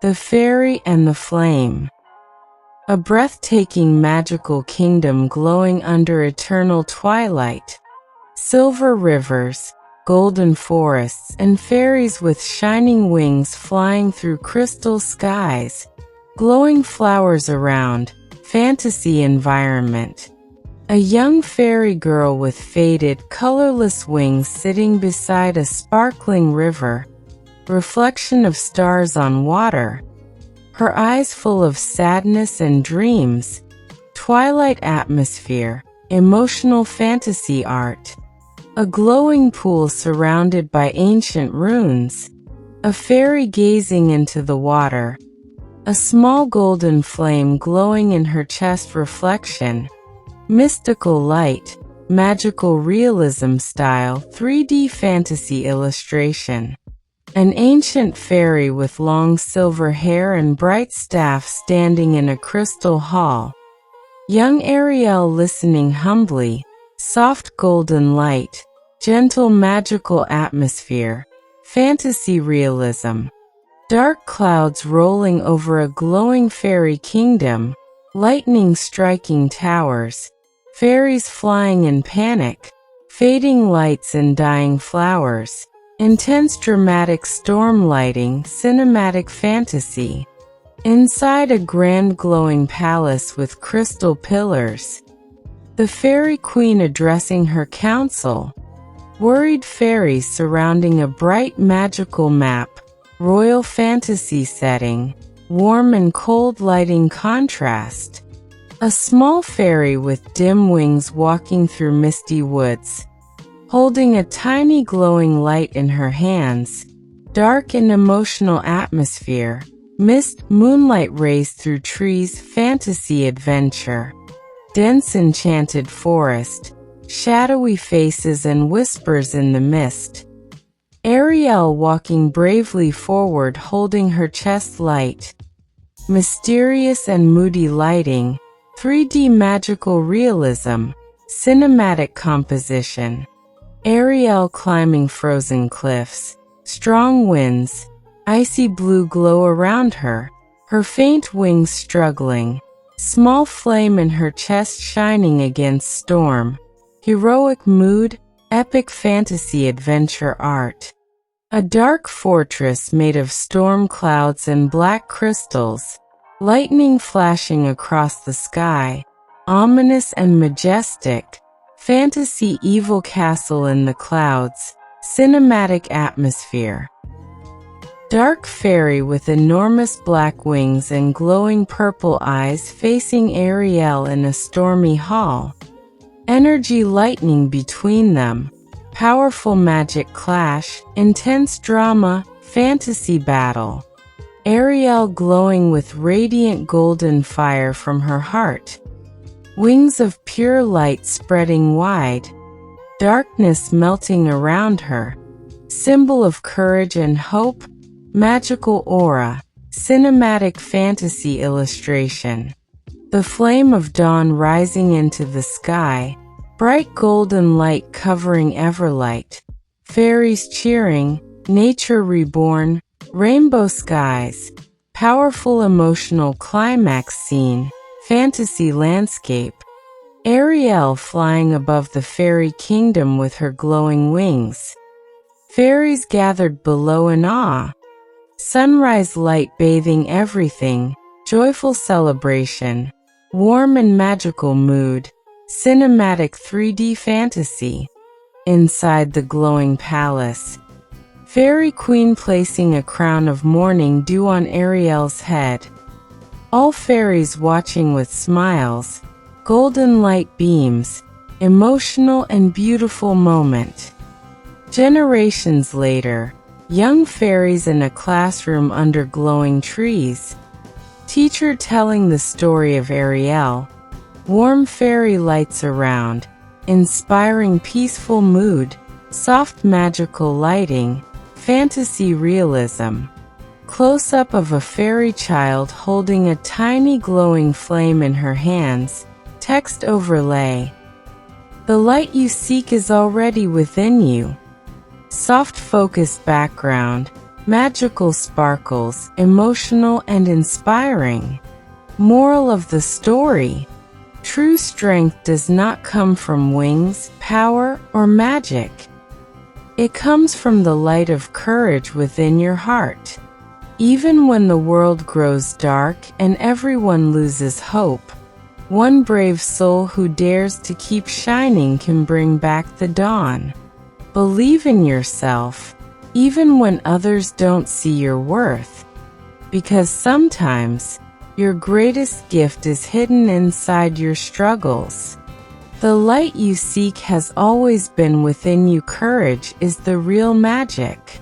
The Fairy and the Flame. A breathtaking magical kingdom glowing under eternal twilight. Silver rivers, golden forests, and fairies with shining wings flying through crystal skies. Glowing flowers around, fantasy environment. A young fairy girl with faded, colorless wings sitting beside a sparkling river. Reflection of stars on water. Her eyes full of sadness and dreams. Twilight atmosphere, emotional fantasy art. A glowing pool surrounded by ancient runes. A fairy gazing into the water. A small golden flame glowing in her chest. Reflection. Mystical light, magical realism style 3D fantasy illustration. An ancient fairy with long silver hair and bright staff standing in a crystal hall. Young Arielle listening humbly. Soft golden light, gentle magical atmosphere, fantasy realism. Dark clouds rolling over a glowing fairy kingdom, lightning striking towers, fairies flying in panic, fading lights and dying flowers. Intense dramatic storm lighting, cinematic fantasy. Inside a grand glowing palace with crystal pillars. The fairy queen addressing her council. Worried fairies surrounding a bright magical map. Royal fantasy setting. Warm and cold lighting contrast. A small fairy with dim wings walking through misty woods. Holding a tiny glowing light in her hands. Dark and emotional atmosphere. Mist, moonlight rays through trees, fantasy adventure. Dense enchanted forest. Shadowy faces and whispers in the mist. Arielle walking bravely forward holding her chest light. Mysterious and moody lighting. 3D magical realism. Cinematic composition. Arielle climbing frozen cliffs, strong winds, icy blue glow around her, her faint wings struggling, small flame in her chest shining against storm, heroic mood, epic fantasy adventure art. A dark fortress made of storm clouds and black crystals, lightning flashing across the sky, ominous and majestic. Fantasy evil castle in the clouds, cinematic atmosphere. Dark fairy with enormous black wings and glowing purple eyes facing Arielle in a stormy hall. Energy lightning between them. Powerful magic clash, intense drama, fantasy battle. Arielle glowing with radiant golden fire from her heart. Wings of pure light spreading wide. Darkness melting around her. Symbol of courage and hope. Magical aura. Cinematic fantasy illustration. The flame of dawn rising into the sky. Bright golden light covering Everlight. Fairies cheering. Nature reborn. Rainbow skies. Powerful emotional climax scene. Fantasy landscape. Arielle flying above the fairy kingdom with her glowing wings. Fairies gathered below in awe. Sunrise light bathing everything. Joyful celebration. Warm and magical mood. Cinematic 3D fantasy. Inside the glowing palace. Fairy queen placing a crown of morning dew on Arielle's head. All fairies watching with smiles, golden light beams, emotional and beautiful moment. Generations later, young fairies in a classroom under glowing trees. Teacher telling the story of Arielle. Warm fairy lights around, inspiring peaceful mood, soft magical lighting, fantasy realism. Close-up of a fairy child holding a tiny glowing flame in her hands. Text overlay. The light you seek is already within you. Soft focused background. magical sparkles, emotional and inspiring. Moral of the story: true strength does not come from wings, power, or magic. It comes from the light of courage within your heart. Even when the world grows dark and everyone loses hope, one brave soul who dares to keep shining can bring back the dawn. Believe in yourself, even when others don't see your worth, because sometimes your greatest gift is hidden inside your struggles. The light you seek has always been within you. Courage is the real magic.